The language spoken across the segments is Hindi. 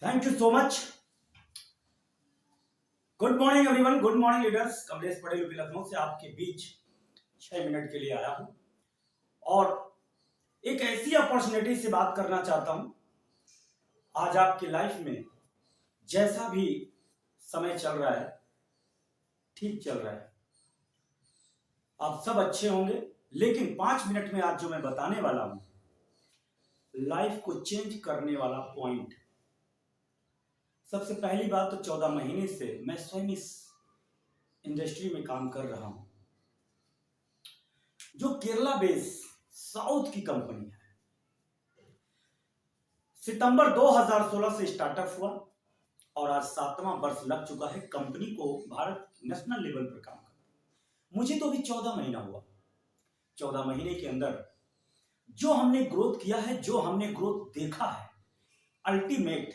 Thank you so much. Good morning everyone, good morning leaders. Kamlesh Patel UP Lucknow से आपके बीच 6 मिनट के लिए आया हूं और एक ऐसी अपॉर्चुनिटी से बात करना चाहता हूं। आज आपकी लाइफ में जैसा भी समय चल रहा है, ठीक चल रहा है, आप सब अच्छे होंगे। लेकिन 5 मिनट में आज जो मैं बताने वाला हूं, लाइफ को चेंज करने वाला पॉइंट। सबसे पहली बात तो 14 महीने से मैं स्वयं इस इंडस्ट्री में काम कर रहा हूं, जो केरला बेस साउथ की कंपनी है। सितंबर 2016 से स्टार्टअप हुआ और आज 7वां वर्ष लग चुका है कंपनी को भारत नेशनल लेवल पर काम करते। मुझे तो अभी 14 महीना हुआ। 14 महीने के अंदर जो हमने ग्रोथ किया है, जो हमने ग्रोथ देखा है, अल्टीमेट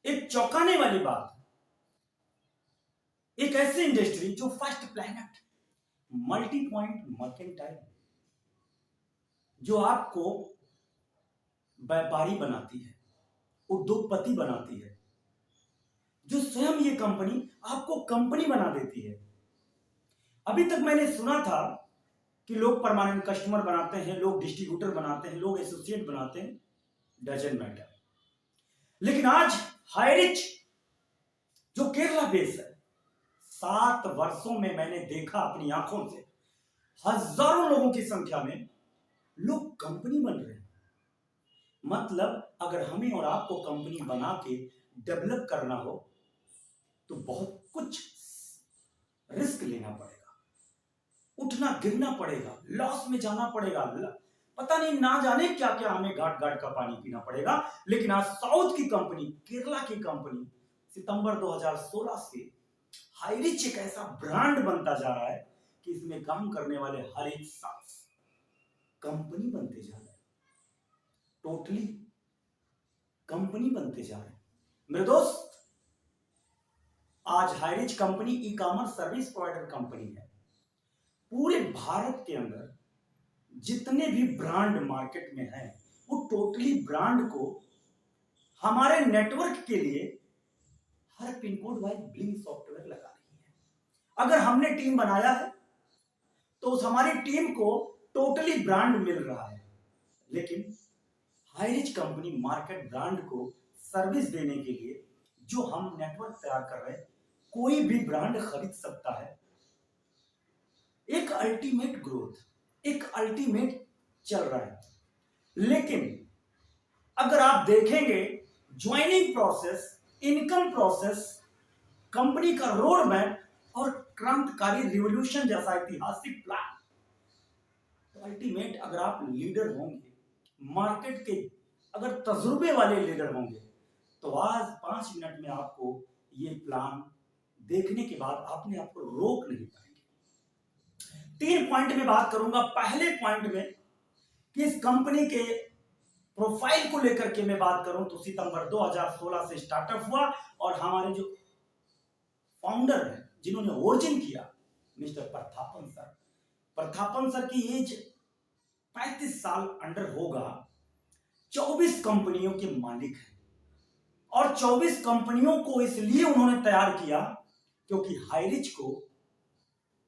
एक चौंकाने वाली बात। एक ऐसी इंडस्ट्री जो first planet multi point mercantile, जो आपको व्यापारी बनाती है, उद्योगपति बनाती है, जो स्वयं ये कंपनी आपको कंपनी बना देती है। अभी तक मैंने सुना था कि लोग परमानेंट कस्टमर बनाते हैं, लोग डिस्ट्रीब्यूटर बनाते हैं, लोग एसोसिएट बनाते हैं, डजंट मैटर। लेकिन आज हाईरिच जो केरला बेस है, 7 वर्षों में मैंने देखा अपनी आंखों से हजारों लोगों की संख्या में लोग कंपनी बन रहे हैं। मतलब अगर हमें और आपको कंपनी बना के डेवलप करना हो तो बहुत कुछ रिस्क लेना पड़ेगा, उठना गिरना पड़ेगा, लॉस में जाना पड़ेगा, पता नहीं ना जाने क्या क्या हमें घाट घाट का पानी पीना पड़ेगा। लेकिन आज साउथ की कंपनी, केरला की कंपनी सितंबर 2016 से हाईरिच एक ऐसा ब्रांड बनता जा रहा है कि इसमें काम करने वाले हर एक साथ कंपनी बनते जा रहे हैं, टोटली कंपनी बनते जा रहे हैं। मेरे दोस्त, आज Highrich company e commerce service provider company है। पूरे भारत के अंदर जितने भी ब्रांड मार्केट में हैं, वो टोटली ब्रांड को हमारे नेटवर्क के लिए her pin code wise billing software लगा रही है। अगर हमने टीम बनाया है तो उस हमारी टीम को टोटली ब्रांड मिल रहा है। लेकिन हाईरिच कंपनी मार्केट ब्रांड को सर्विस देने के लिए जो हम नेटवर्क तैयार कर रहे हैं, कोई भी ब्रांड खरीद सकता है। एक अल्टीमेट ग्रोथ, एक अल्टीमेट चल रहा है। लेकिन अगर आप देखेंगे joining process, income process, company का रोड मैप और क्रांतिकारी रिवॉल्यूशन जैसा ऐतिहासिक प्लान, तो अल्टीमेट अगर आप लीडर होंगे, मार्केट के अगर तजुर्बे वाले लीडर होंगे, तो आज 5 मिनट में आपको ये प्लान देखने के बाद अपने आप को रोक नहीं पाएंगे। 3 पॉइंट में बात करूंगा। पहले पॉइंट में कि इस कंपनी के प्रोफाइल को लेकर के मैं बात करूं तो सितंबर 2016 से स्टार्टअप हुआ और हमारे जो फाउंडर हैं, जिन्होंने ओरिजिन किया, mister Prathapan sir. Prathapan sir की एज 35 साल अंडर होगा। 24 कंपनियों के मालिक हैं और 24 कंपनियों को इसलिए उन्होंने तैयार किया क्योंकि हाईरिच को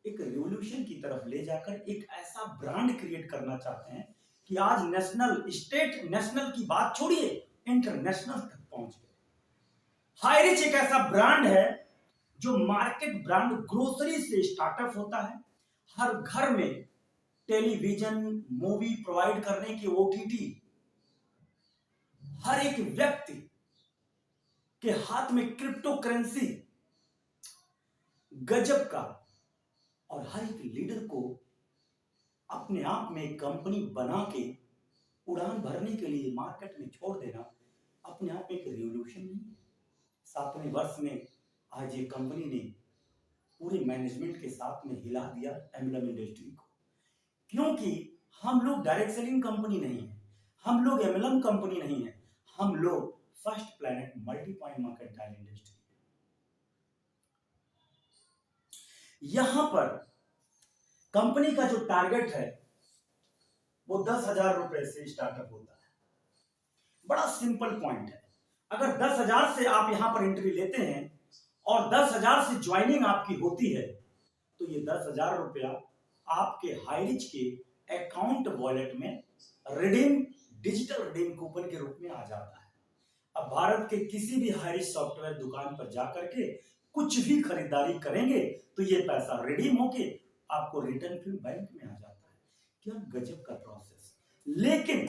एक रिवॉल्यूशन की तरफ ले जाकर एक ऐसा ब्रांड क्रिएट करना चाहते हैं कि आज नेशनल, स्टेट, नेशनल की बात छोड़िए, इंटरनेशनल तक पहुंच गए। हाईरिच एक ऐसा ब्रांड है जो मार्केट ब्रांड ग्रोसरी से स्टार्टअप होता है। हर घर में टेलीविजन, मूवी प्रोवाइड करने की ओटीटी, हर एक व्यक्ति के हाथ में क्रिप्टो करेंसी गजब का, और हर एक लीडर को अपने आप में एक कंपनी बना के उड़ान भरने के लिए मार्केट में छोड़ देना अपने आप एक रिवॉल्यूशन नहीं। 7वें वर्ष में आज ये कंपनी ने पूरे मैनेजमेंट के साथ में हिला दिया एमएलएम इंडस्ट्री को। क्योंकि हम लोग डायरेक्ट सेलिंग कंपनी नहीं है, हम लोग एमएलएम कंपनी नहीं है, हम लोग first planet multi point mercantile industry. यहां पर कंपनी का जो टारगेट है वो 10,000 रुपए से स्टार्टअप होता है। बड़ा सिंपल पॉइंट है। अगर 10,000 से आप यहां पर एंट्री लेते हैं और 10,000 से ज्वाइनिंग आपकी होती है तो ये 10,000 रुपया आपके हाईरिच के अकाउंट वॉलेट में रिडीम डिजिटल रिडीम कूपन के रूप में आ जाता है। अब भारत के किसी भी हाईरिच सॉफ्टवेयर दुकान पर जाकर के कुछ भी खरीदारी करेंगे तो ये पैसा रिडीम होके आपको रिटर्न फिर बैंक में आ जाता है। क्या गजब का प्रोसेस। लेकिन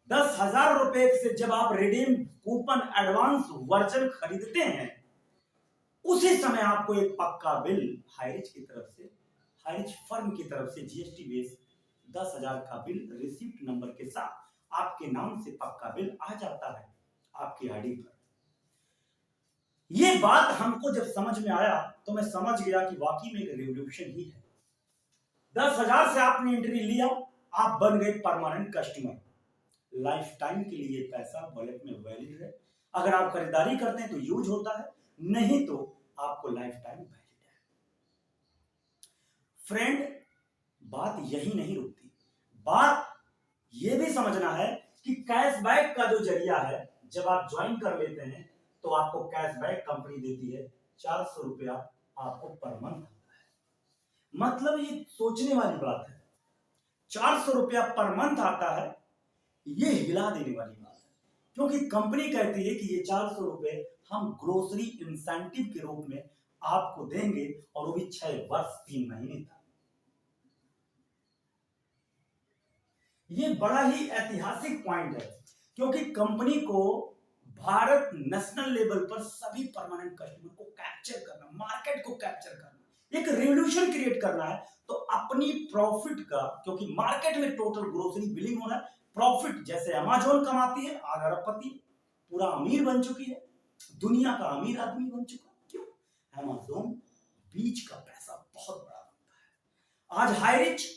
10,000 रुपए से जब आप रिडीम कूपन एडवांस वर्जन खरीदते हैं उसी समय आपको एक पक्का बिल हाईरिच की तरफ से, हाईरिच फर्म की तरफ से जीएसटी बेस 10,000 का बिल रिसिप्ट नंबर के साथ आपके नाम से पक्का बिल आ जाता है आपकी आईडी पर। यह बात हमको जब समझ में आया तो मैं समझ गया कि वाकई में एक रिवॉल्यूशन ही है। 10,000 से आपने एंट्री लिया, आप बन गए परमानेंट कस्टमर। लाइफ टाइम के लिए पैसा वॉलेट में वैलिड है। अगर आप खरीदारी करते हैं तो यूज होता है, नहीं तो आपको लाइफ टाइम वैलिड है। फ्रेंड, बात यही नहीं रुकती। बात यह भी समझना है कि कैशबैक का जो जरिया है, जब आप ज्वाइन कर लेते हैं तो आपको कैशबैक कंपनी देती है 400 रुपया आपको पर मंथ आता है। मतलब ये सोचने वाली बात है, 400 रुपया पर मंथ आता है, ये हिला देने वाली बात है। क्योंकि कंपनी कहती है कि ये 400 रुपए हम ग्रोसरी इंसेंटिव के रूप में आपको देंगे और वो भी 6 वर्ष 3 महीने तक। ये बड़ा ही ऐतिहासिक पॉइंट है क्योंकि कंपनी को भारत नेशनल लेवल पर सभी परमानेंट कस्टमर को कैप्चर करना, मार्केट को कैप्चर करना, एक रिवॉल्यूशन क्रिएट करना है। तो अपनी प्रॉफिट का, क्योंकि मार्केट में टोटल ग्रोसरी बिलिंग हो रहा है, प्रॉफिट जैसे अमेज़न कमाती है, आज अरबपति पूरा अमीर बन चुकी है, दुनिया का अमीर आदमी बन चुका। क्यों? अमेज़न बीच का पैसा बहुत बड़ा बनता है। आज हाईरिच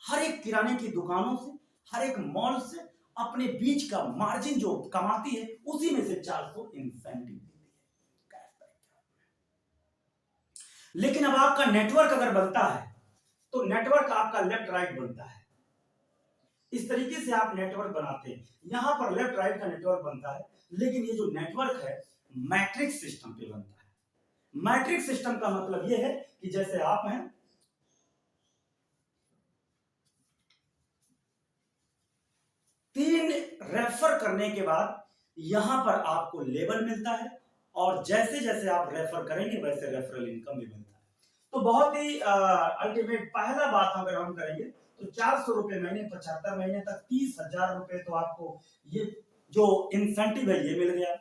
हर एक किराने की दुकानों से, हर एक मॉल से अपने बीच का मार्जिन जो कमाती है उसी में से 400 इंसेंटिव देती है कैशबैक। लेकिन अब आपका नेटवर्क अगर बनता है तो नेटवर्क आपका लेफ्ट राइट बनता है। इस तरीके से आप नेटवर्क बनाते हैं, यहां पर लेफ्ट राइट का नेटवर्क बनता है। लेकिन ये जो नेटवर्क है मैट्रिक्स सिस्टम पे बनता है। मैट्रिक्स सिस्टम का मतलब यह है कि जैसे आप हैं, तीन रेफर करने के बाद यहां पर आपको लेबल मिलता है और जैसे जैसे आप रेफर करेंगे वैसे रेफरल इनकम भी मिलता है। तो बहुत ही अल्टीमेट पहला बात अगर हम करेंगे तो 400 रुपए महीने, 75 महीने तक 30,000 रुपए तो आपको ये जो इंसेंटिव है ये मिल गया।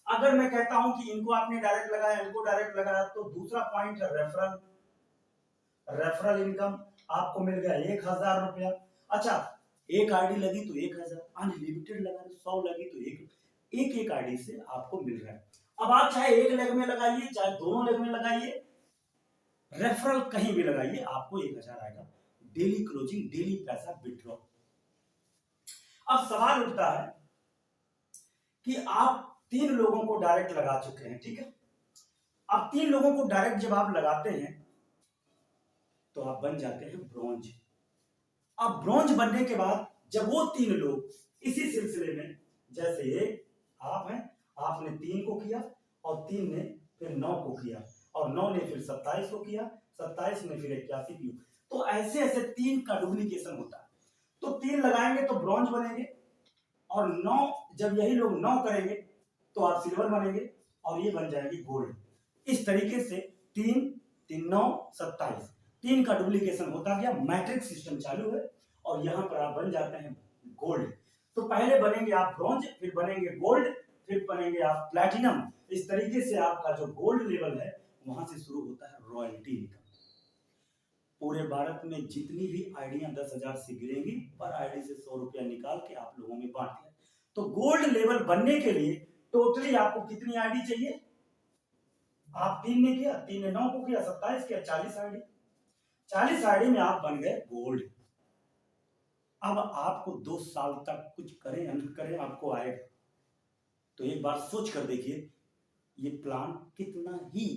अगर मैं कहता हूं कि इनको आपने डायरेक्ट लगाया, इनको डायरेक्ट लगाया, तो दूसरा पॉइंट है रेफरल। रेफरल इनकम आपको मिल गया 1,000 रुपया। अच्छा, एक आईडी लगी तो 1,000, अनलिमिटेड लगा 100 लगी तो एक आईडी से आपको मिल रहा है। अब आप चाहे एक लेग में लगाइए, चाहे दोनों लेग में लगाइए, रेफरल कहीं भी लगाइए, आपको 1,000 आएगा। डेली क्लोजिंग, डेली पैसा विड्रॉ। अब सवाल उठता है कि आप 3 लोगों को डायरेक्ट लगा चुके हैं, ठीक है। अब 3 लोगों को डायरेक्ट जब आप लगाते हैं तो आप बन जाते हैं ब्रॉन्ज। अब ब्रॉन्ज बनने के बाद जब वो 3 लोग इसी सिलसिले में, जैसे एक आप हैं, आपने 3 को किया और 3 ने फिर 9 को किया और 9 ने फिर 27 को किया, 27 ने फिर 81 किया, तो ऐसे ऐसे 3 का डुप्लीकेशन होता है। तो 3 लगाएंगे तो ब्रॉन्ज बनेंगे और 9 जब यही लोग 9 करेंगे तो आप सिल्वर बनेंगे और ये बन जाएंगे गोल्ड। इस तरीके से 3 3 9 27 3 का डुप्लीकेशन होता गया, मैट्रिक्स सिस्टम चालू है और यहां पर आप बन जाते हैं गोल्ड। तो पहले बनेंगे आप ब्रॉन्ज, फिर बनेंगे गोल्ड, फिर बनेंगे आप प्लैटिनम। इस तरीके से आपका जो गोल्ड लेवल है वहां से शुरू होता है रॉयल्टी इनकम। पूरे भारत में जितनी भी आईडियां 10,000 से गिरेंगी, पर आईडी से 100 रुपया निकाल के आप लोगों में बांट दिया। तो गोल्ड लेवल बनने के लिए टोटली आपको कितनी आईडी चाहिए? आप 3 ने किया, 3 ने 9 को किया, 27 किया, 40 आईडी। 40 आईडी में आप बन गए गोल्ड। अब आपको 2 साल तक कुछ करें या न करें आपको आएगा। तो एक बार सोच कर देखिए, ये प्लान कितना ही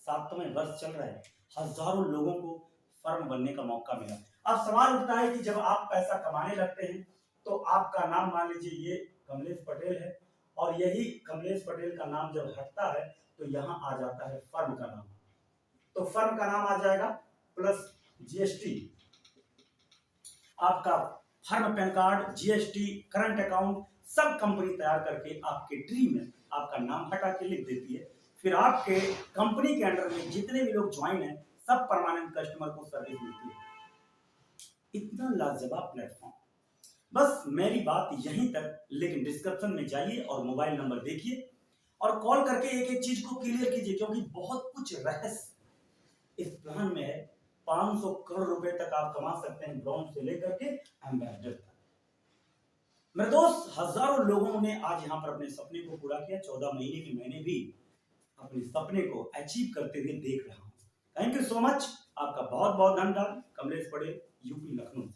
7वें वर्ष चल रहा है, हजारों लोगों को फर्म बनने का मौका मिला। अब सवाल उठता है कि जब आप पैसा कमाने लगते हैं तो आपका नाम मान लीजिए ये कमलेश पटेल है, और यही कमलेश पटेल का नाम जब हटता है तो यहाँ आ जाता है फर्म का नाम। तो फर्म का नाम आ जाएगा प्लस जीएसटी, आपका firm pan card, GST, current account सब कंपनी तैयार करके आपके ट्री में आपका नाम हटा के लिख देती है। फिर आपके कंपनी के अंडर में जितने भी लोग ज्वाइन हैं सब परमानेंट कस्टमर को सर्विस मिलती है। इतना लाजवाब प्लेटफॉर्म। बस मेरी बात यहीं तक, लेकिन डिस्क्रिप्शन में जाइए और मोबाइल नंबर देखिए और कॉल करके एक एक चीज को क्लियर कीजिए, क्योंकि बहुत कुछ रहस्य इस प्लान में है। 500 करोड़ रुपए तक आप कमा सकते हैं ब्रॉन्ज से लेकर के एम्बेसडर तक। मेरे दोस्त, हजारों लोगों ने आज यहाँ पर अपने सपने को पूरा किया। 14 महीने की मैंने भी अपने सपने को अचीव करते हुए देख रहा हूँ। थैंक यू सो मच, आपका बहुत बहुत धन्यवाद। कमलेश पटेल, यूपी लखनऊ।